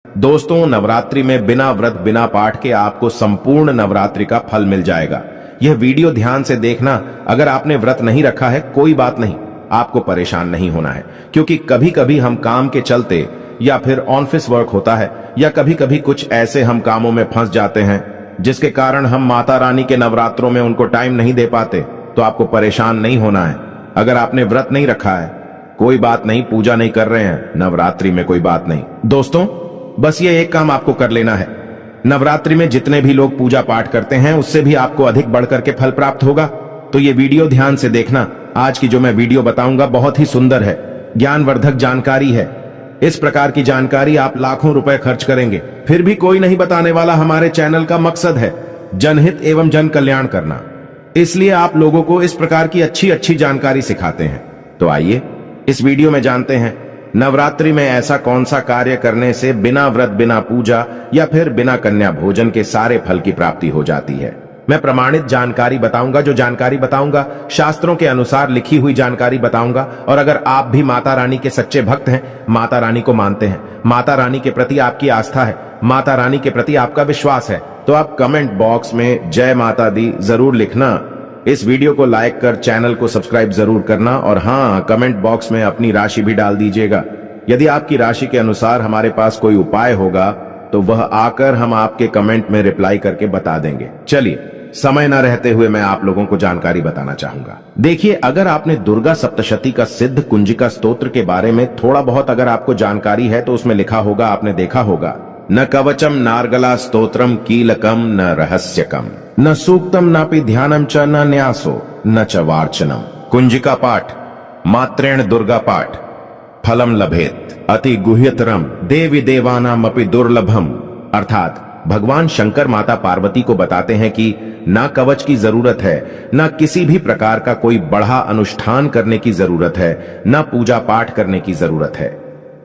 दोस्तों, नवरात्रि में बिना व्रत बिना पाठ के आपको संपूर्ण नवरात्रि का फल मिल जाएगा। यह वीडियो ध्यान से देखना। अगर आपने व्रत नहीं रखा है कोई बात नहीं, आपको परेशान नहीं होना है, क्योंकि कभी कभी हम काम के चलते या फिर ऑफिस वर्क होता है या कभी कभी कुछ ऐसे हम कामों में फंस जाते हैं जिसके कारण हम माता रानी के नवरात्रों में उनको टाइम नहीं दे पाते। तो आपको परेशान नहीं होना है। अगर आपने व्रत नहीं रखा है कोई बात नहीं, पूजा नहीं कर रहे हैं नवरात्रि में कोई बात नहीं। दोस्तों, बस ये एक काम आपको कर लेना है। नवरात्रि में जितने भी लोग पूजा पाठ करते हैं उससे भी आपको अधिक बढ़कर के फल प्राप्त होगा। तो ये वीडियो ध्यान से देखना। आज की जो मैं वीडियो बताऊंगा बहुत ही सुंदर है, ज्ञानवर्धक जानकारी है। इस प्रकार की जानकारी आप लाखों रुपए खर्च करेंगे फिर भी कोई नहीं बताने वाला। हमारे चैनल का मकसद है जनहित एवं जन कल्याण करना, इसलिए आप लोगों को इस प्रकार की अच्छी अच्छी जानकारी सिखाते हैं। तो आइए इस वीडियो में जानते हैं नवरात्रि में ऐसा कौन सा कार्य करने से बिना व्रत बिना पूजा या फिर बिना कन्या भोजन के सारे फल की प्राप्ति हो जाती है। मैं प्रमाणित जानकारी बताऊंगा। जो जानकारी बताऊंगा शास्त्रों के अनुसार लिखी हुई जानकारी बताऊंगा। और अगर आप भी माता रानी के सच्चे भक्त हैं, माता रानी को मानते हैं, माता रानी के प्रति आपकी आस्था है, माता रानी के प्रति आपका विश्वास है, तो आप कमेंट बॉक्स में जय माता दी जरूर लिखना। इस वीडियो को लाइक कर चैनल को सब्सक्राइब जरूर करना। और हाँ, कमेंट बॉक्स में अपनी राशि भी डाल दीजिएगा। यदि आपकी राशि के अनुसार हमारे पास कोई उपाय होगा तो वह आकर हम आपके कमेंट में रिप्लाई करके बता देंगे। चलिए, समय न रहते हुए मैं आप लोगों को जानकारी बताना चाहूंगा। देखिए, अगर आपने दुर्गा सप्तशती का सिद्ध कुंजिका स्तोत्र के बारे में थोड़ा बहुत अगर आपको जानकारी है तो उसमें लिखा होगा, आपने देखा होगा, न कवचम नार्गला स्तोत्रम कीलकम न रहस्यकम न सूक्तम नापि ध्यानम च न न्यासो न च वार्चनम। कुंजिका पाठ मात्रेण दुर्गा पाठ फलम लभेत अति गुह्यतरम देवी देवानाम अपि दुर्लभम। अर्थात भगवान शंकर माता पार्वती को बताते हैं कि ना कवच की जरूरत है, ना किसी भी प्रकार का कोई बढ़ा अनुष्ठान करने की जरूरत है, ना पूजा पाठ करने की जरूरत है।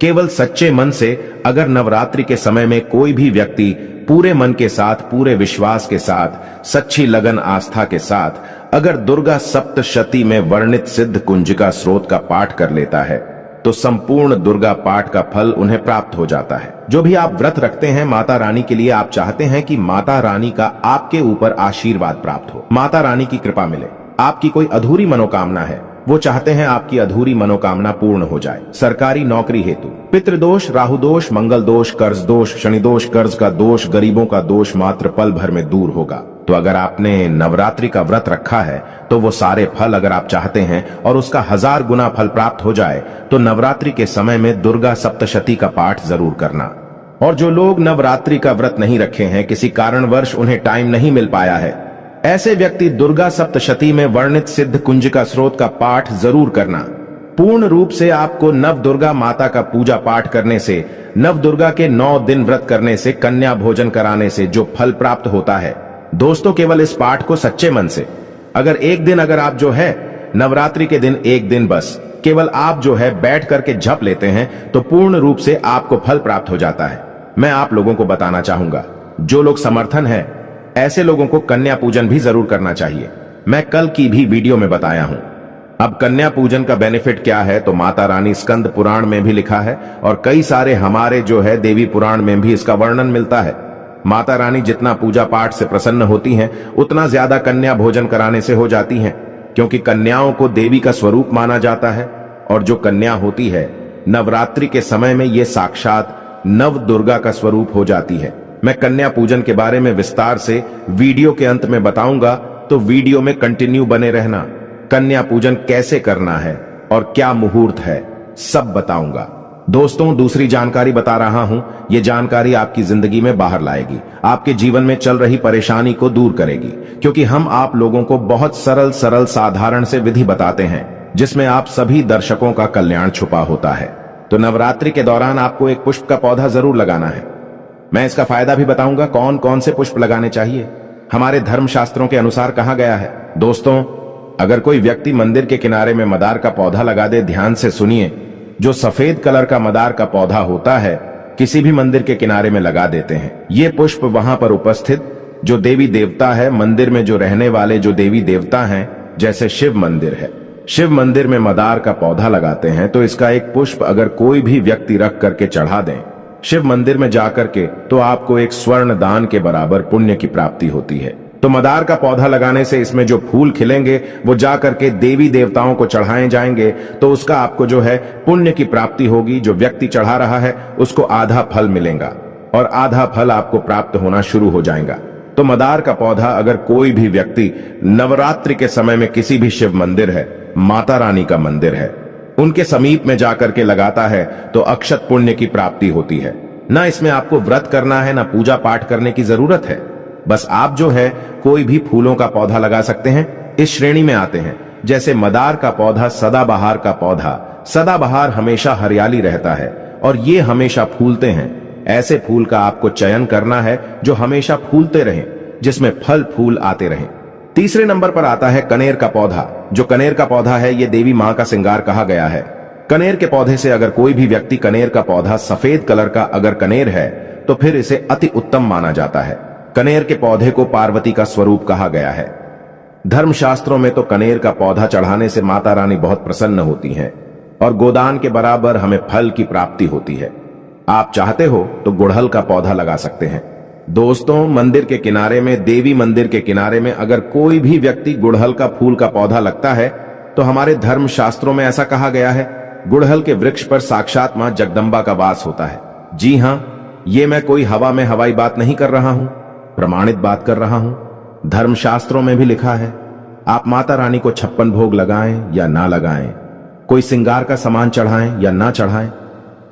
केवल सच्चे मन से अगर नवरात्रि के समय में कोई भी व्यक्ति पूरे मन के साथ, पूरे विश्वास के साथ, सच्ची लगन आस्था के साथ अगर दुर्गा सप्तशती में वर्णित सिद्ध कुंजिका स्रोत का पाठ कर लेता है तो संपूर्ण दुर्गा पाठ का फल उन्हें प्राप्त हो जाता है। जो भी आप व्रत रखते हैं माता रानी के लिए, आप चाहते हैं कि माता रानी का आपके ऊपर आशीर्वाद प्राप्त हो, माता रानी की कृपा मिले। आपकी कोई अधूरी मनोकामना है, वो चाहते हैं आपकी अधूरी मनोकामना पूर्ण हो जाए। सरकारी नौकरी हेतु पितृदोष, राहु दोष, मंगल दोष, कर्ज दोष, शनि दोष, कर्ज का दोष, गरीबों का दोष मात्र पल भर में दूर होगा। तो अगर आपने नवरात्रि का व्रत रखा है तो वो सारे फल अगर आप चाहते हैं और उसका 1000 गुना फल प्राप्त हो जाए तो नवरात्रि के समय में दुर्गा सप्तशती का पाठ जरूर करना। और जो लोग नवरात्रि का व्रत नहीं रखे हैं, किसी कारणवश उन्हें टाइम नहीं मिल पाया है, ऐसे व्यक्ति दुर्गा सप्तशती में वर्णित सिद्ध कुंजिका स्रोत का पाठ जरूर करना। पूर्ण रूप से आपको नव दुर्गा माता का पूजा पाठ करने से, नव दुर्गा के 9 दिन व्रत करने से, कन्या भोजन कराने से जो फल प्राप्त होता है, दोस्तों केवल इस पाठ को सच्चे मन से अगर एक दिन अगर आप जो है नवरात्रि के दिन एक दिन बस केवल आप जो है बैठ करके जप लेते हैं तो पूर्ण रूप से आपको फल प्राप्त हो जाता है। मैं आप लोगों को बताना चाहूंगा, जो लोग समर्थन है ऐसे लोगों को कन्या पूजन भी जरूर करना चाहिए। मैं कल की भी वीडियो में बताया हूं। अब कन्या पूजन का बेनिफिट क्या है तो माता रानी स्कंद पुराण में भी लिखा है और कई सारे हमारे जो है देवी पुराण में भी इसका वर्णन मिलता है। माता रानी जितना पूजा पाठ से प्रसन्न होती हैं उतना ज्यादा कन्या भोजन कराने से हो जाती हैं, क्योंकि कन्याओं को देवी का स्वरूप माना जाता है। और जो कन्या होती है नवरात्रि के समय में ये साक्षात नव दुर्गा का स्वरूप हो जाती है। मैं कन्या पूजन के बारे में विस्तार से वीडियो के अंत में बताऊंगा, तो वीडियो में कंटिन्यू बने रहना। कन्या पूजन कैसे करना है और क्या मुहूर्त है सब बताऊंगा। दोस्तों, दूसरी जानकारी बता रहा हूं, यह जानकारी आपकी जिंदगी में बाहर लाएगी, आपके जीवन में चल रही परेशानी को दूर करेगी, क्योंकि हम आप लोगों को बहुत सरल सरल साधारण से विधि बताते हैं जिसमें आप सभी दर्शकों का कल्याण छुपा होता है। तो नवरात्रि के दौरान आपको एक पुष्प का पौधा जरूर लगाना है। मैं इसका फायदा भी बताऊंगा, कौन कौन से पुष्प लगाने चाहिए, हमारे धर्म शास्त्रों के अनुसार कहा गया है। दोस्तों, अगर कोई व्यक्ति मंदिर के किनारे में मदार का पौधा लगा दे, ध्यान से सुनिए, जो सफेद कलर का मदार का पौधा होता है किसी भी मंदिर के किनारे में लगा देते हैं। ये पुष्प वहां पर उपस्थित जो देवी देवता है, मंदिर में जो रहने वाले जो देवी देवता हैं, जैसे शिव मंदिर है, शिव मंदिर में मदार का पौधा लगाते हैं तो इसका एक पुष्प अगर कोई भी व्यक्ति रख करके चढ़ा दें शिव मंदिर में जाकर के तो आपको एक स्वर्ण दान के बराबर पुण्य की प्राप्ति होती है। तो मदार का पौधा लगाने से इसमें जो फूल खिलेंगे वो जाकर के देवी देवताओं को चढ़ाए जाएंगे, तो उसका आपको जो है पुण्य की प्राप्ति होगी। जो व्यक्ति चढ़ा रहा है उसको आधा फल मिलेगा और आधा फल आपको प्राप्त होना शुरू हो जाएगा। तो मदार का पौधा अगर कोई भी व्यक्ति नवरात्रि के समय में किसी भी शिव मंदिर है, माता रानी का मंदिर है, उनके समीप में जाकर के लगाता है तो अक्षत पुण्य की प्राप्ति होती है। ना इसमें आपको व्रत करना है, ना पूजा पाठ करने की जरूरत है। बस आप जो है कोई भी फूलों का पौधा लगा सकते हैं। इस श्रेणी में आते हैं जैसे मदार का पौधा, सदाबहार का पौधा। सदाबहार हमेशा हरियाली रहता है और ये हमेशा फूलते हैं। ऐसे फूल का आपको चयन करना है जो हमेशा फूलते रहें, जिसमें फल फूल आते रहें। तीसरे नंबर पर आता है कनेर का पौधा। जो कनेर का पौधा है ये देवी मां का श्रृंगार कहा गया है। कनेर के पौधे से अगर कोई भी व्यक्ति कनेर का पौधा सफेद कलर का अगर कनेर है तो फिर इसे अति उत्तम माना जाता है। कनेर के पौधे को पार्वती का स्वरूप कहा गया है। धर्मशास्त्रों में तो कनेर का पौधा चढ़ाने से माता रानी बहुत प्रसन्न होती हैं और गोदान के बराबर हमें फल की प्राप्ति होती है। आप चाहते हो तो गुड़हल का पौधा लगा सकते हैं। दोस्तों, मंदिर के किनारे में, देवी मंदिर के किनारे में अगर कोई भी व्यक्ति गुड़हल का फूल का पौधा लगता है तो हमारे धर्मशास्त्रों में ऐसा कहा गया है, गुड़हल के वृक्ष पर साक्षात मां जगदम्बा का वास होता है। जी हां, ये मैं कोई हवा में हवाई बात नहीं कर रहा हूं, प्रमाणित बात कर रहा हूं। धर्मशास्त्रों में भी लिखा है। आप माता रानी को 56 भोग लगाएं या ना लगाएं, कोई श्रृंगार का सामान चढ़ाएं या ना चढ़ाएं,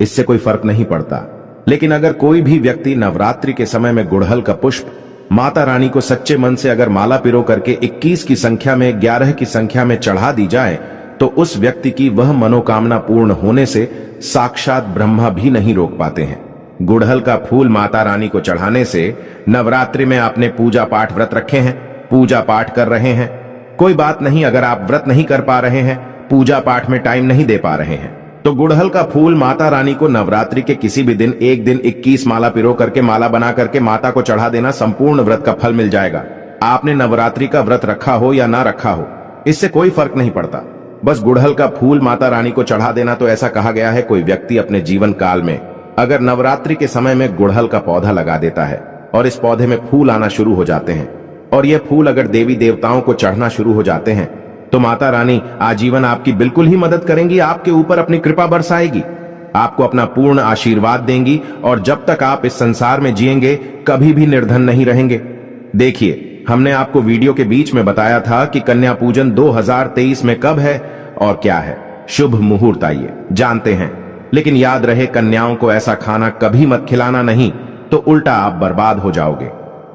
इससे कोई फर्क नहीं पड़ता। लेकिन अगर कोई भी व्यक्ति नवरात्रि के समय में गुड़हल का पुष्प माता रानी को सच्चे मन से अगर माला पिरो करके 21 की संख्या में, 11 की संख्या में चढ़ा दी जाए तो उस व्यक्ति की वह मनोकामना पूर्ण होने से साक्षात ब्रह्मा भी नहीं रोक पाते हैं। गुड़हल का फूल माता रानी को चढ़ाने से नवरात्रि में आपने पूजा पाठ व्रत रखे हैं, पूजा पाठ कर रहे हैं, कोई बात नहीं। अगर आप व्रत नहीं कर पा रहे हैं, पूजा पाठ में टाइम नहीं दे पा रहे हैं, तो गुड़हल का फूल माता रानी को नवरात्रि के किसी भी दिन, एक दिन 21 माला पिरो करके, माला बना करके माता को चढ़ा देना, संपूर्ण व्रत का फल मिल जाएगा। आपने नवरात्रि का व्रत रखा हो या ना रखा हो, इससे कोई फर्क नहीं पड़ता। बस गुड़हल का फूल माता रानी को चढ़ा देना। तो ऐसा कहा गया है, कोई व्यक्ति अपने जीवन काल में अगर नवरात्रि के समय में गुड़हल का पौधा लगा देता है और इस पौधे में फूल आना शुरू हो जाते हैं और ये फूल अगर देवी देवताओं को चढ़ना शुरू हो जाते हैं तो माता रानी आजीवन आपकी बिल्कुल ही मदद करेंगी, आपके ऊपर अपनी कृपा बरसाएगी, आपको अपना पूर्ण आशीर्वाद देंगी और जब तक आप इस संसार में जिएंगे कभी भी निर्धन नहीं रहेंगे। देखिए, हमने आपको वीडियो के बीच में बताया था कि कन्या पूजन 2023 में कब है और क्या है। शुभ मुहूर्त आइए जानते हैं, लेकिन याद रहे कन्याओं को ऐसा खाना कभी मत खिलाना, नहीं तो उल्टा आप बर्बाद हो जाओगे।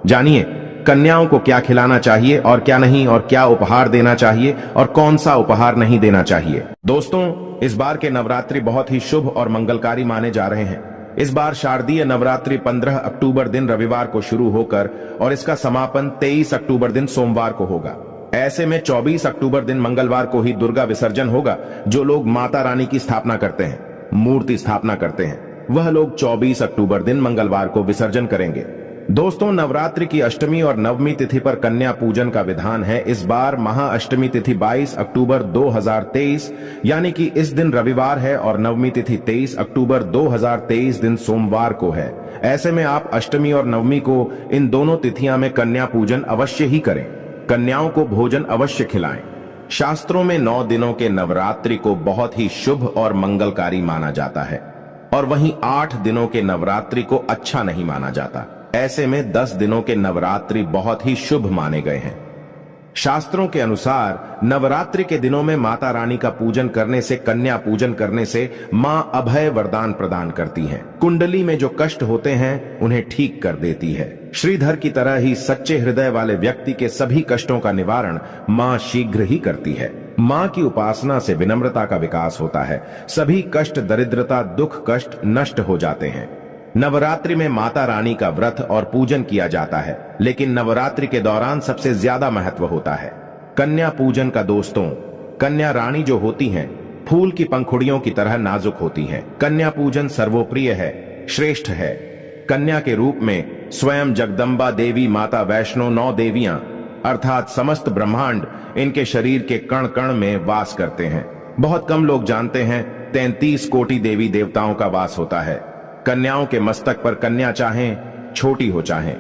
जानिए कन्याओं को क्या खिलाना चाहिए और क्या नहीं, और क्या उपहार देना चाहिए और कौन सा उपहार नहीं देना चाहिए। दोस्तों, इस बार के नवरात्रि बहुत ही शुभ और मंगलकारी माने जा रहे हैं। इस बार शारदीय नवरात्रि 15 अक्टूबर दिन रविवार को शुरू होकर और इसका समापन 23 अक्टूबर दिन सोमवार को होगा। ऐसे में 24 अक्टूबर दिन मंगलवार को ही दुर्गा विसर्जन होगा। जो लोग माता रानी की स्थापना करते हैं, मूर्ति स्थापना करते हैं, वह लोग 24 अक्टूबर दिन मंगलवार को विसर्जन करेंगे। दोस्तों, नवरात्रि की अष्टमी और नवमी तिथि पर कन्या पूजन का विधान है। इस बार महाअष्टमी तिथि 22 अक्टूबर 2023 यानी कि इस दिन रविवार है और नवमी तिथि 23 अक्टूबर 2023 दिन सोमवार को है। ऐसे में आप अष्टमी और नवमी को, इन दोनों तिथियां में कन्या पूजन अवश्य ही करें। कन्याओं को भोजन अवश्य खिलाएं। शास्त्रों में 9 दिनों के नवरात्रि को बहुत ही शुभ और मंगलकारी माना जाता है और वहीं 8 दिनों के नवरात्रि को अच्छा नहीं माना जाता। ऐसे में 10 दिनों के नवरात्रि बहुत ही शुभ माने गए हैं। शास्त्रों के अनुसार नवरात्रि के दिनों में माता रानी का पूजन करने से, कन्या पूजन करने से मां अभय वरदान प्रदान करती हैं। कुंडली में जो कष्ट होते हैं उन्हें ठीक कर देती है। श्रीधर की तरह ही सच्चे हृदय वाले व्यक्ति के सभी कष्टों का निवारण मां शीघ्र ही करती है। मां की उपासना से विनम्रता का विकास होता है। सभी कष्ट, दरिद्रता, दुख, कष्ट नष्ट हो जाते हैं। नवरात्रि में माता रानी का व्रत और पूजन किया जाता है, लेकिन नवरात्रि के दौरान सबसे ज्यादा महत्व होता है कन्या पूजन का। दोस्तों, कन्या रानी जो होती हैं, फूल की पंखुड़ियों की तरह नाजुक होती हैं। कन्या पूजन सर्वोप्रिय है, श्रेष्ठ है। कन्या के रूप में स्वयं जगदम्बा देवी, माता वैष्णो, 9 देवियां अर्थात समस्त ब्रह्मांड इनके शरीर के कण कण में वास करते हैं। बहुत कम लोग जानते हैं 33 कोटि देवी देवताओं का वास होता है। कन्याओं के मस्तक पर कन्या चाहें छोटी हो चाहें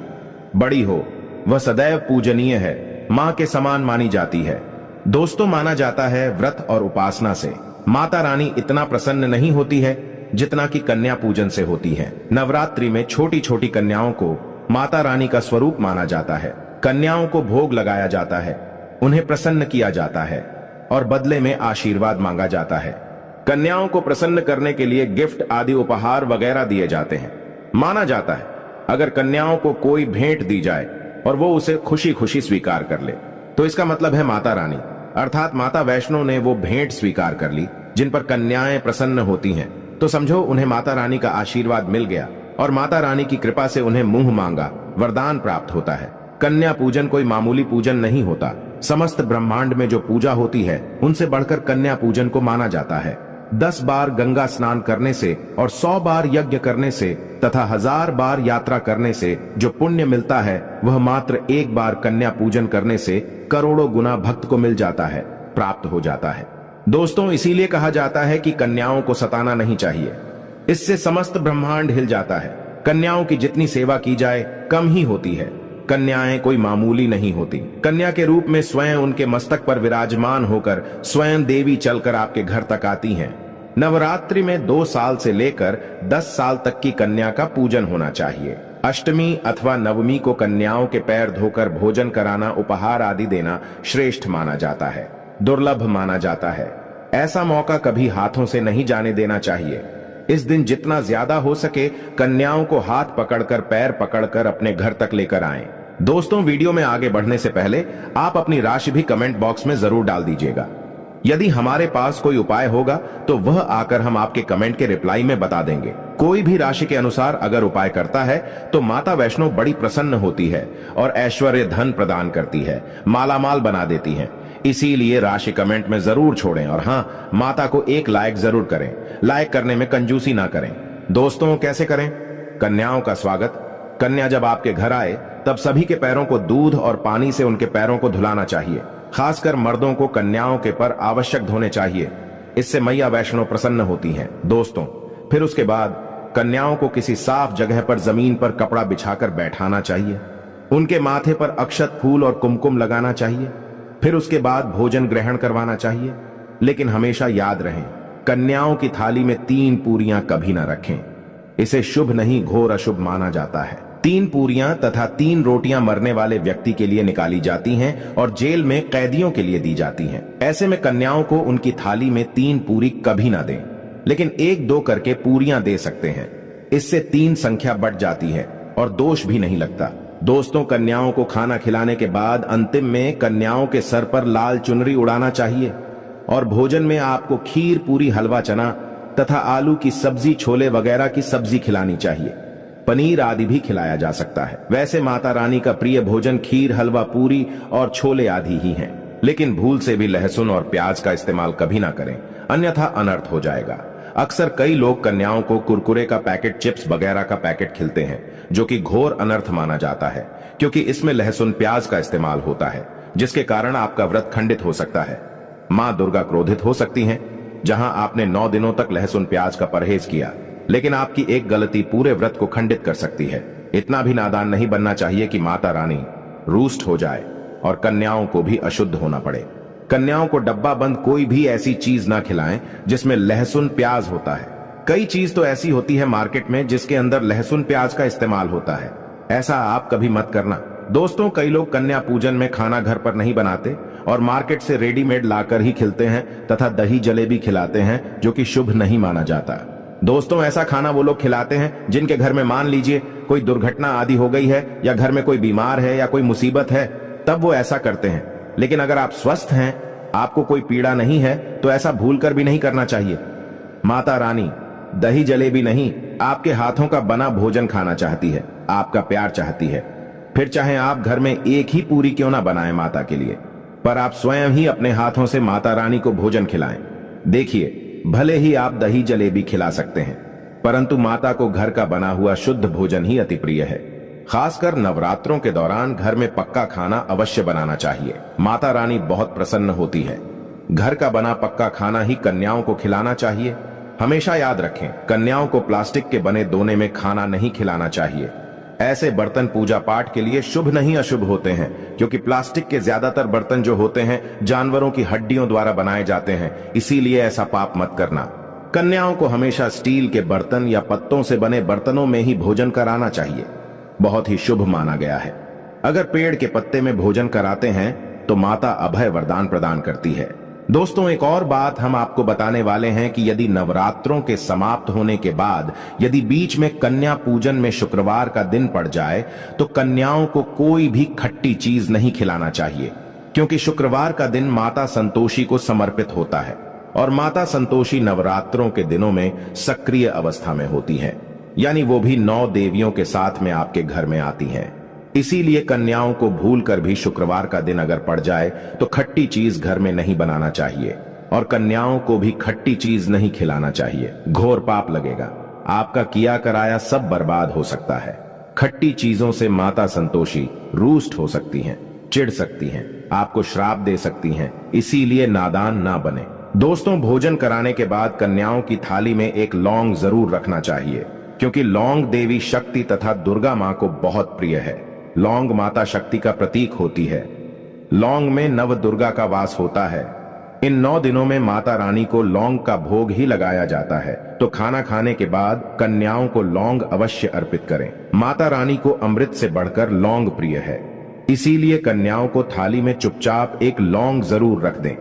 बड़ी हो, वह सदैव पूजनीय है, मां के समान मानी जाती है। दोस्तों, माना जाता है व्रत और उपासना से माता रानी इतना प्रसन्न नहीं होती है जितना कि कन्या पूजन से होती है। नवरात्रि में छोटी छोटी कन्याओं को माता रानी का स्वरूप माना जाता है। कन्याओं को भोग लगाया जाता है, उन्हें प्रसन्न किया जाता है और बदले में आशीर्वाद मांगा जाता है। कन्याओं को प्रसन्न करने के लिए गिफ्ट आदि उपहार वगैरह दिए जाते हैं। माना जाता है अगर कन्याओं को कोई भेंट दी जाए और वो उसे खुशी खुशी स्वीकार कर ले तो इसका मतलब है माता रानी अर्थात माता वैष्णो ने वो भेंट स्वीकार कर ली जिन पर कन्याएं प्रसन्न होती हैं, तो समझो उन्हें माता रानी का आशीर्वाद मिल गया और माता रानी की कृपा से उन्हें मुंह मांगा वरदान प्राप्त होता है। कन्या पूजन कोई मामूली पूजन नहीं होता। समस्त ब्रह्मांड में जो पूजा होती है उनसे बढ़कर कन्या पूजन को माना जाता है। 10 बार गंगा स्नान करने से और 100 बार यज्ञ करने से तथा 1000 बार यात्रा करने से जो पुण्य मिलता है वह मात्र एक बार कन्या पूजन करने से करोड़ों गुना भक्त को मिल जाता है, प्राप्त हो जाता है। दोस्तों, इसीलिए कहा जाता है कि कन्याओं को सताना नहीं चाहिए, इससे समस्त ब्रह्मांड हिल जाता है। कन्याओं की जितनी सेवा की जाए कम ही होती है। कन्याएं कोई मामूली नहीं होती। कन्या के रूप में स्वयं उनके मस्तक पर विराजमान होकर स्वयं देवी चलकर आपके घर तक आती हैं। नवरात्रि में 2 साल से लेकर 10 साल तक की कन्या का पूजन होना चाहिए। अष्टमी अथवा नवमी को कन्याओं के पैर धोकर भोजन कराना, उपहार आदि देना श्रेष्ठ माना जाता है, दुर्लभ माना जाता है। ऐसा मौका कभी हाथों से नहीं जाने देना चाहिए। इस दिन जितना ज्यादा हो सके कन्याओं को हाथ पकड़कर, पैर पकड़कर अपने घर तक लेकर आएं। दोस्तों, वीडियो में आगे बढ़ने से पहले आप अपनी राशि भी कमेंट बॉक्स में जरूर डाल दीजिएगा। यदि हमारे पास कोई उपाय होगा तो वह आकर हम आपके कमेंट के रिप्लाई में बता देंगे। कोई भी राशि के अनुसार अगर उपाय करता है तो माता वैष्णो बड़ी प्रसन्न होती है और ऐश्वर्य धन प्रदान करती है, मालामाल बना देती है। इसीलिए राशि कमेंट में जरूर छोड़ें और हाँ, माता को एक लाइक जरूर करें। लाइक करने में कंजूसी ना करें। दोस्तों, कैसे करें? कन्याओं का स्वागत। कन्या जब आपके घर आए तब सभी के पैरों को दूध और पानी से उनके पैरों को धुलाना चाहिए। खासकर मर्दों को कन्याओं के पर आवश्यक धोने चाहिए, इससे मैया वैष्णो प्रसन्न होती हैं। दोस्तों, फिर उसके बाद कन्याओं को किसी साफ जगह पर जमीन पर कपड़ा बिछाकर बैठाना चाहिए। उनके माथे पर अक्षत, फूल और कुमकुम लगाना चाहिए। फिर उसके बाद भोजन ग्रहण करवाना चाहिए। लेकिन हमेशा याद रहे, कन्याओं की थाली में 3 पूरियां कभी ना रखें। इसे शुभ नहीं, घोर अशुभ माना जाता है। 3 पूरियां तथा 3 रोटियां मरने वाले व्यक्ति के लिए निकाली जाती हैं और जेल में कैदियों के लिए दी जाती हैं। ऐसे में कन्याओं को उनकी थाली में 3 पूरी कभी ना दें, लेकिन 1-2 करके पूरियां दे सकते हैं। इससे 3 संख्या बढ़ जाती है और दोष भी नहीं लगता। दोस्तों, कन्याओं को खाना खिलाने के बाद अंतिम में कन्याओं के सर पर लाल चुनरी उड़ाना चाहिए और भोजन में आपको खीर, पूरी, हलवा, चना तथा आलू की सब्जी, छोले वगैरह की सब्जी खिलानी चाहिए। पनीर आदि भी खिलाया जा सकता है। वैसे माता रानी का प्रिय भोजन खीर, हलवा, पूरी और छोले आदि ही हैं। लेकिन भूल से भी लहसुन और प्याज का इस्तेमाल कभी ना करें, अन्यथा अनर्थ हो जाएगा। अक्सर कई लोग कन्याओं को कुरकुरे का पैकेट, चिप्स वगैरह का पैकेट खिलाते हैं, जो कि घोर अनर्थ माना जाता है, क्योंकि इसमें लहसुन, प्याज का इस्तेमाल होता है, जिसके कारण आपका व्रत खंडित हो सकता है। मां दुर्गा क्रोधित हो सकती हैं। जहां आपने 9 दिनों तक लहसुन प्याज का परहेज किया, लेकिन आपकी एक गलती पूरे व्रत को खंडित कर सकती है। इतना भी नादान नहीं बनना चाहिए कि माता रानी रूष्ट हो जाए और कन्याओं को भी अशुद्ध होना पड़े। कन्याओं को डब्बा बंद कोई भी ऐसी चीज ना खिलाएं जिसमें लहसुन प्याज होता है। कई चीज तो ऐसी होती है मार्केट में जिसके अंदर लहसुन प्याज का इस्तेमाल होता है। ऐसा आप कभी मत करना। दोस्तों, कई लोग कन्या पूजन में खाना घर पर नहीं बनाते और मार्केट से रेडीमेड लाकर ही खिलाते हैं तथा दही जलेबी खिलाते हैं, जो कि शुभ नहीं माना जाता। दोस्तों, ऐसा खाना वो लोग खिलाते हैं जिनके घर में मान लीजिए कोई दुर्घटना आदि हो गई है या घर में कोई बीमार है या कोई मुसीबत है, तब वो ऐसा करते हैं। लेकिन अगर आप स्वस्थ हैं, आपको कोई पीड़ा नहीं है, तो ऐसा भूलकर भी नहीं करना चाहिए। माता रानी दही जलेबी नहीं, आपके हाथों का बना भोजन खाना चाहती है, आपका प्यार चाहती है। फिर चाहे आप घर में एक ही पूरी क्यों ना बनाएं माता के लिए, पर आप स्वयं ही अपने हाथों से माता रानी को भोजन खिलाएं। देखिए, भले ही आप दही जलेबी खिला सकते हैं, परंतु माता को घर का बना हुआ शुद्ध भोजन ही अति प्रिय है। खासकर नवरात्रों के दौरान घर में पक्का खाना अवश्य बनाना चाहिए। माता रानी बहुत प्रसन्न होती है। घर का बना पक्का खाना ही कन्याओं को खिलाना चाहिए। हमेशा याद रखें, कन्याओं को प्लास्टिक के बने दोने में खाना नहीं खिलाना चाहिए। ऐसे बर्तन पूजा पाठ के लिए शुभ नहीं अशुभ होते हैं, क्योंकि प्लास्टिक के ज्यादातर बर्तन जो होते हैं जानवरों की हड्डियों द्वारा बनाए जाते हैं, इसीलिए ऐसा पाप मत करना। कन्याओं को हमेशा स्टील के बर्तन या पत्तों से बने बर्तनों में ही भोजन कराना चाहिए, बहुत ही शुभ माना गया है। अगर पेड़ के पत्ते में भोजन कराते हैं तो माता अभय वरदान प्रदान करती है। दोस्तों, एक और बात हम आपको बताने वाले हैं कि यदि नवरात्रों के समाप्त होने के बाद यदि बीच में कन्या पूजन में शुक्रवार का दिन पड़ जाए तो कन्याओं को कोई भी खट्टी चीज नहीं खिलाना चाहिए, क्योंकि शुक्रवार का दिन माता संतोषी को समर्पित होता है और माता संतोषी नवरात्रों के दिनों में सक्रिय अवस्था में होती है, यानी वो भी 9 देवियों के साथ में आपके घर में आती हैं। इसीलिए कन्याओं को भूलकर भी शुक्रवार का दिन अगर पड़ जाए तो खट्टी चीज घर में नहीं बनाना चाहिए और कन्याओं को भी खट्टी चीज नहीं खिलाना चाहिए, घोर पाप लगेगा। आपका किया कराया सब बर्बाद हो सकता है। खट्टी चीजों से माता संतोषी रूष्ट हो सकती हैं, चिढ़ सकती हैं, आपको श्राप दे सकती हैं, इसीलिए नादान ना बने। दोस्तों, भोजन कराने के बाद कन्याओं की थाली में एक लौंग जरूर रखना चाहिए, क्योंकि लौंग देवी शक्ति तथा दुर्गा मां को बहुत प्रिय है। लौंग माता शक्ति का प्रतीक होती है। लौंग में नव दुर्गा का वास होता है। इन 9 दिनों में माता रानी को लौंग का भोग ही लगाया जाता है, तो खाना खाने के बाद कन्याओं को लौंग अवश्य अर्पित करें। माता रानी को अमृत से बढ़कर लौंग प्रिय है, इसीलिए कन्याओं को थाली में चुपचाप एक लौंग जरूर रख दें।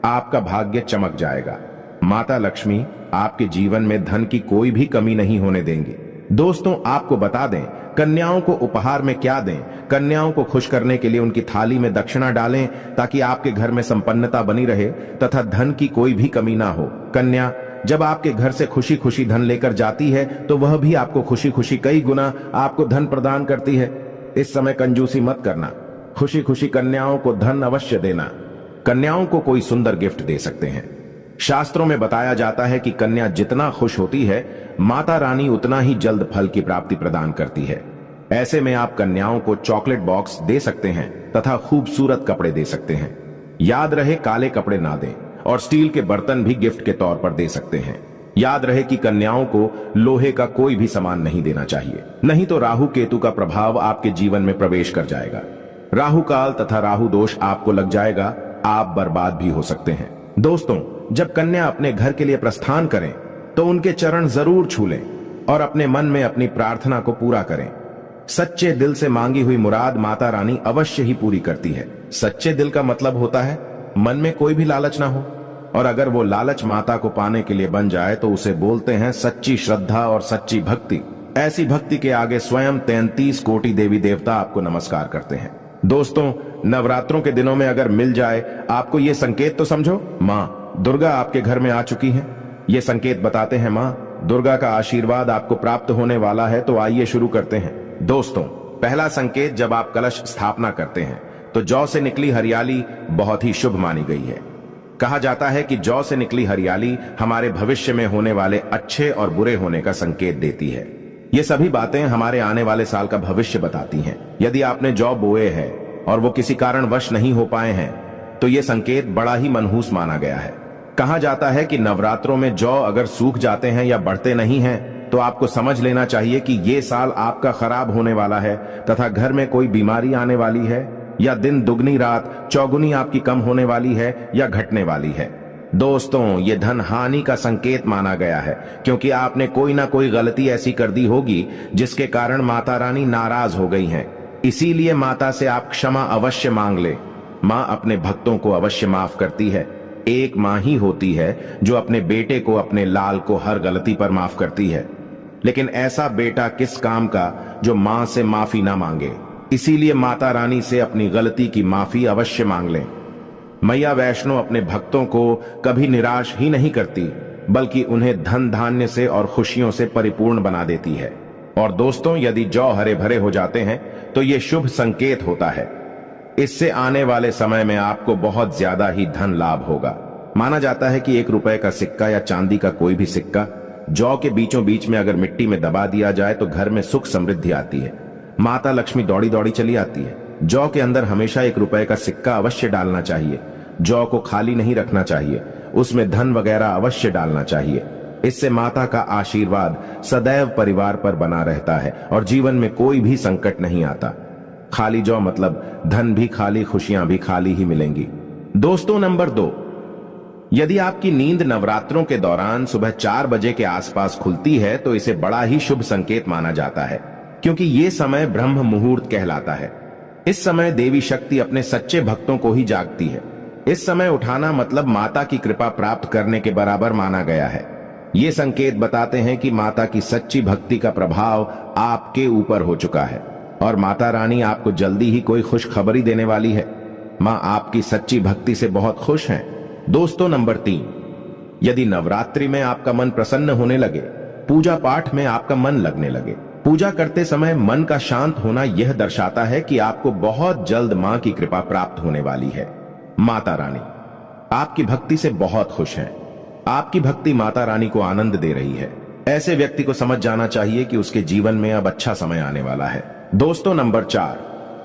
आपका भाग्य चमक जाएगा। माता लक्ष्मी आपके जीवन में धन की कोई भी कमी नहीं होने देंगे। दोस्तों, आपको बता दें, कन्याओं को उपहार में क्या दें। कन्याओं को खुश करने के लिए उनकी थाली में दक्षिणा डालें, ताकि आपके घर में संपन्नता बनी रहे तथा धन की कोई भी कमी ना हो। कन्या जब आपके घर से खुशी खुशी धन लेकर जाती है तो वह भी आपको खुशी खुशी कई गुना आपको धन प्रदान करती है। इस समय कंजूसी मत करना, खुशी खुशी कन्याओं को धन अवश्य देना। कन्याओं को कोई सुंदर गिफ्ट दे सकते हैं। शास्त्रों में बताया जाता है कि कन्या जितना खुश होती है, माता रानी उतना ही जल्द फल की प्राप्ति प्रदान करती है। ऐसे में आप कन्याओं को चॉकलेट बॉक्स दे सकते हैं तथा खूबसूरत कपड़े दे सकते हैं। याद रहे, काले कपड़े ना दें और स्टील के बर्तन भी गिफ्ट के तौर पर दे सकते हैं। याद रहे कि कन्याओं को लोहे का कोई भी सामान नहीं देना चाहिए, नहीं तो राहु केतु का प्रभाव आपके जीवन में प्रवेश कर जाएगा। राहु काल तथा राहु दोष आपको लग जाएगा, आप बर्बाद भी हो सकते हैं। दोस्तों, जब कन्या अपने घर के लिए प्रस्थान करें तो उनके चरण जरूर छू लें और अपने मन में अपनी प्रार्थना को पूरा करें। सच्चे दिल से मांगी हुई मुराद माता रानी अवश्य ही पूरी करती है। सच्चे दिल का मतलब होता है मन में कोई भी लालच ना हो, और अगर वो लालच माता को पाने के लिए बन जाए तो उसे बोलते हैं सच्ची श्रद्धा और सच्ची भक्ति। ऐसी भक्ति के आगे स्वयं 33 कोटि देवी देवता आपको नमस्कार करते हैं। दोस्तों, नवरात्रों के दिनों में अगर मिल जाए आपको ये संकेत तो समझो, माँ दुर्गा आपके घर में आ चुकी हैं। ये संकेत बताते हैं माँ दुर्गा का आशीर्वाद आपको प्राप्त होने वाला है। तो आइए शुरू करते हैं। दोस्तों, पहला संकेत, जब आप कलश स्थापना करते हैं तो जौ से निकली हरियाली बहुत ही शुभ मानी गई है। कहा जाता है कि जौ से निकली हरियाली हमारे भविष्य में होने वाले अच्छे और बुरे होने का संकेत देती है। ये सभी बातें हमारे आने वाले साल का भविष्य बताती हैं। यदि आपने जौ बोए हैं और वो किसी कारणवश नहीं हो पाए हैं तो ये संकेत बड़ा ही मनहूस माना गया है। कहा जाता है कि नवरात्रों में जौ अगर सूख जाते हैं या बढ़ते नहीं हैं तो आपको समझ लेना चाहिए कि ये साल आपका खराब होने वाला है तथा घर में कोई बीमारी आने वाली है, या दिन दुगनी रात चौगुनी आपकी कम होने वाली है या घटने वाली है। दोस्तों, ये धन हानि का संकेत माना गया है, क्योंकि आपने कोई ना कोई गलती ऐसी कर दी होगी जिसके कारण माता रानी नाराज हो गई हैं। इसीलिए माता से आप क्षमा अवश्य मांग ले। माँ अपने भक्तों को अवश्य माफ करती है। एक माँ ही होती है जो अपने बेटे को, अपने लाल को हर गलती पर माफ करती है, लेकिन ऐसा बेटा किस काम का जो माँ से माफी ना मांगे। इसीलिए माता रानी से अपनी गलती की माफी अवश्य मांग लें। मैया वैष्णो अपने भक्तों को कभी निराश ही नहीं करती, बल्कि उन्हें धन धान्य से और खुशियों से परिपूर्ण बना देती है। और दोस्तों, यदि जौ हरे भरे हो जाते हैं तो ये शुभ संकेत होता है। इससे आने वाले समय में आपको बहुत ज्यादा ही धन लाभ होगा। माना जाता है कि 1 रुपए का सिक्का या चांदी का कोई भी सिक्का जौ के बीचों बीच में अगर मिट्टी में दबा दिया जाए तो घर में सुख समृद्धि आती है। माता लक्ष्मी दौड़ी दौड़ी चली आती है। जौ के अंदर हमेशा 1 रुपए का सिक्का अवश्य डालना चाहिए। जौ को खाली नहीं रखना चाहिए, उसमें धन वगैरह अवश्य डालना चाहिए। इससे माता का आशीर्वाद सदैव परिवार पर बना रहता है और जीवन में कोई भी संकट नहीं आता। खाली जौ मतलब धन भी खाली, खुशियां भी खाली ही मिलेंगी। दोस्तों नंबर 2, यदि आपकी नींद नवरात्रों के दौरान सुबह 4 बजे के आसपास खुलती है तो इसे बड़ा ही शुभ संकेत माना जाता है, क्योंकि ये समय ब्रह्म मुहूर्त कहलाता है। इस समय देवी शक्ति अपने सच्चे भक्तों को ही जागती है। इस समय उठाना मतलब माता की कृपा प्राप्त करने के बराबर माना गया है। ये संकेत बताते हैं कि माता की सच्ची भक्ति का प्रभाव आपके ऊपर हो चुका है और माता रानी आपको जल्दी ही कोई खुशखबरी देने वाली है। मां आपकी सच्ची भक्ति से बहुत खुश हैं। दोस्तों नंबर 3, यदि नवरात्रि में आपका मन प्रसन्न होने लगे, पूजा पाठ में आपका मन लगने लगे, पूजा करते समय मन का शांत होना यह दर्शाता है कि आपको बहुत जल्द मां की कृपा प्राप्त होने वाली है। माता रानी आपकी भक्ति से बहुत खुश हैं। आपकी भक्ति माता रानी को आनंद दे रही है। ऐसे व्यक्ति को समझ जाना चाहिए कि उसके जीवन में अब अच्छा समय आने वाला है। दोस्तों नंबर 4,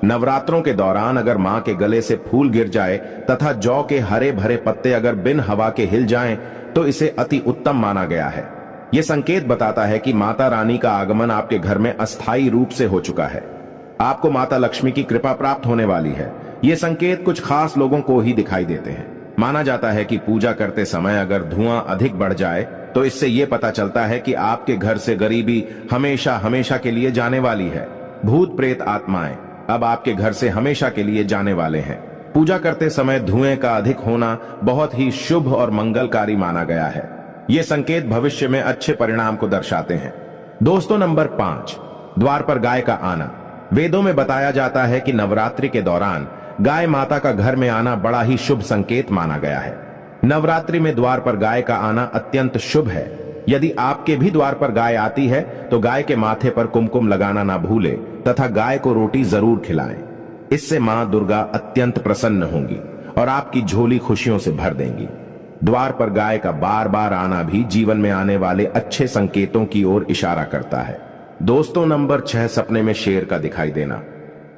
नवरात्रों के दौरान अगर मां के गले से फूल गिर जाए तथा जौ के हरे भरे पत्ते अगर बिन हवा के हिल जाएं, तो इसे अति उत्तम माना गया है। यह संकेत बताता है कि माता रानी का आगमन आपके घर में अस्थायी रूप से हो चुका है। आपको माता लक्ष्मी की कृपा प्राप्त होने वाली है। ये संकेत कुछ खास लोगों को ही दिखाई देते हैं। माना जाता है कि पूजा करते समय अगर धुआं अधिक बढ़ जाए तो इससे यह पता चलता है कि आपके घर से गरीबी हमेशा हमेशा के लिए जाने वाली है। भूत प्रेत आत्माएं अब आपके घर से हमेशा के लिए जाने वाले हैं। पूजा करते समय धुएं का अधिक होना बहुत ही शुभ और मंगलकारी माना गया है। ये संकेत भविष्य में अच्छे परिणाम को दर्शाते हैं। दोस्तों नंबर 5, द्वार पर गाय का आना। वेदों में बताया जाता है कि नवरात्रि के दौरान गाय माता का घर में आना बड़ा ही शुभ संकेत माना गया है। नवरात्रि में द्वार पर गाय का आना अत्यंत शुभ है। यदि आपके भी द्वार पर गाय आती है तो गाय के माथे पर कुमकुम लगाना ना भूले तथा गाय को रोटी जरूर खिलाएं। इससे मां दुर्गा अत्यंत प्रसन्न होंगी और आपकी झोली खुशियों से भर देंगी। द्वार पर गाय का बार बार आना भी जीवन में आने वाले अच्छे संकेतों की ओर इशारा करता है। दोस्तों नंबर 6, सपने में शेर का दिखाई देना।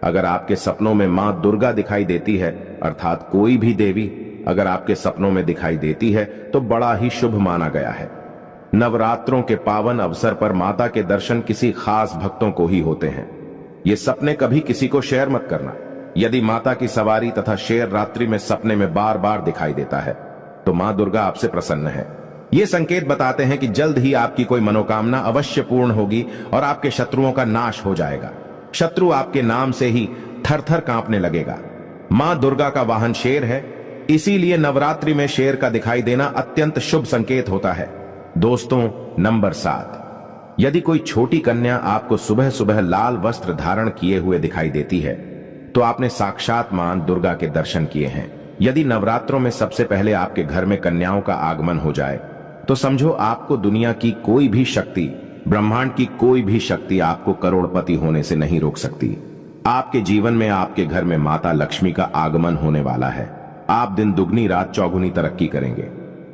अगर आपके सपनों में मां दुर्गा दिखाई देती है, अर्थात कोई भी देवी अगर आपके सपनों में दिखाई देती है तो बड़ा ही शुभ माना गया है। नवरात्रों के पावन अवसर पर माता के दर्शन किसी खास भक्तों को ही होते हैं। ये सपने कभी किसी को शेयर मत करना। यदि माता की सवारी तथा शेर रात्रि में सपने में बार बार दिखाई देता है तो मां दुर्गा आपसे प्रसन्न है। ये संकेत बताते हैं कि जल्द ही आपकी कोई मनोकामना अवश्य पूर्ण होगी और आपके शत्रुओं का नाश हो जाएगा। शत्रु आपके नाम से ही थर थर कांपने लगेगा। मां दुर्गा का वाहन शेर है, इसीलिए नवरात्रि में शेर का दिखाई देना अत्यंत शुभ संकेत होता है। दोस्तों नंबर 7, यदि कोई छोटी कन्या आपको सुबह सुबह लाल वस्त्र धारण किए हुए दिखाई देती है तो आपने साक्षात मां दुर्गा के दर्शन किए हैं। यदि नवरात्रों में सबसे पहले आपके घर में कन्याओं का आगमन हो जाए तो समझो आपको दुनिया की कोई भी शक्ति, ब्रह्मांड की कोई भी शक्ति आपको करोड़पति होने से नहीं रोक सकती। आपके जीवन में आपके घर में माता लक्ष्मी का आगमन होने वाला है। आप दिन दुगनी रात चौगुनी तरक्की करेंगे।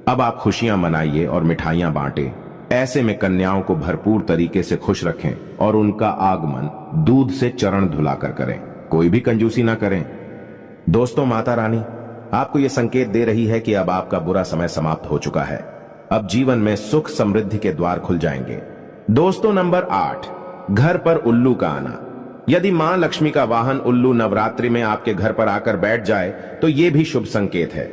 अब आप खुशियां मनाइए और मिठाइयां बांटें। ऐसे में कन्याओं को भरपूर तरीके से खुश रखें और उनका आगमन दूध से चरण धुलाकर करें, कोई भी कंजूसी ना करें। दोस्तों माता रानी आपको यह संकेत दे रही है कि अब आपका बुरा समय समाप्त हो चुका है। अब जीवन में सुख समृद्धि के द्वार खुल जाएंगे। दोस्तों नंबर 8, घर पर उल्लू का आना। यदि मां लक्ष्मी का वाहन उल्लू नवरात्रि में आपके घर पर आकर बैठ जाए तो यह भी शुभ संकेत है।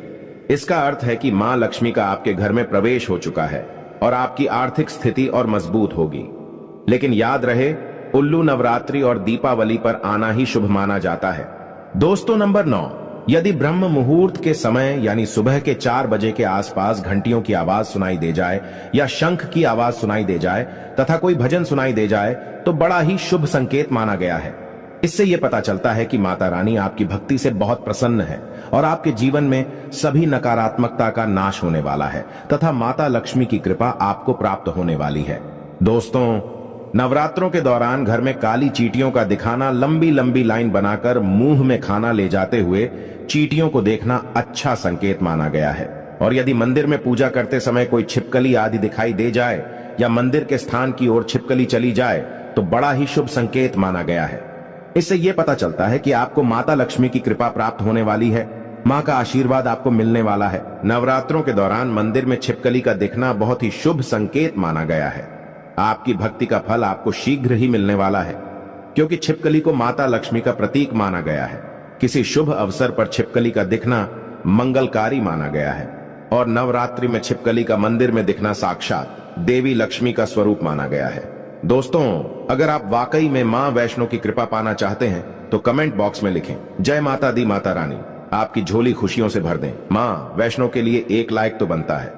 इसका अर्थ है कि मां लक्ष्मी का आपके घर में प्रवेश हो चुका है और आपकी आर्थिक स्थिति और मजबूत होगी। लेकिन याद रहे, उल्लू नवरात्रि और दीपावली पर आना ही शुभ माना जाता है। दोस्तों नंबर 9, यदि ब्रह्म मुहूर्त के समय यानी सुबह के 4 बजे के आसपास घंटियों की आवाज सुनाई दे जाए या शंख की आवाज सुनाई दे जाए तथा कोई भजन सुनाई दे जाए तो बड़ा ही शुभ संकेत माना गया है। इससे यह पता चलता है कि माता रानी आपकी भक्ति से बहुत प्रसन्न है और आपके जीवन में सभी नकारात्मकता का नाश होने वाला है तथा माता लक्ष्मी की कृपा आपको प्राप्त होने वाली है। दोस्तों नवरात्रों के दौरान घर में काली चींटियों का दिखाना, लंबी लंबी लाइन बनाकर मुंह में खाना ले जाते हुए चींटियों को देखना अच्छा संकेत माना गया है। और यदि मंदिर में पूजा करते समय कोई छिपकली आदि दिखाई दे जाए या मंदिर के स्थान की ओर छिपकली चली जाए तो बड़ा ही शुभ संकेत माना गया है। इससे यह पता चलता है कि आपको माता लक्ष्मी की कृपा प्राप्त होने वाली है। माँ का आशीर्वाद आपको मिलने वाला है। नवरात्रों के दौरान मंदिर में छिपकली का दिखना बहुत ही शुभ संकेत माना गया है। आपकी भक्ति का फल आपको शीघ्र ही मिलने वाला है, क्योंकि छिपकली को माता लक्ष्मी का प्रतीक माना गया है। किसी शुभ अवसर पर छिपकली का दिखना मंगलकारी माना गया है और नवरात्रि में छिपकली का मंदिर में दिखना साक्षात देवी लक्ष्मी का स्वरूप माना गया है। दोस्तों, अगर आप वाकई में मां वैष्णो की कृपा पाना चाहते हैं तो कमेंट बॉक्स में लिखें, जय माता दी माता रानी। आपकी झोली खुशियों से भर दें। मां वैष्णो के लिए एक लाइक तो बनता है।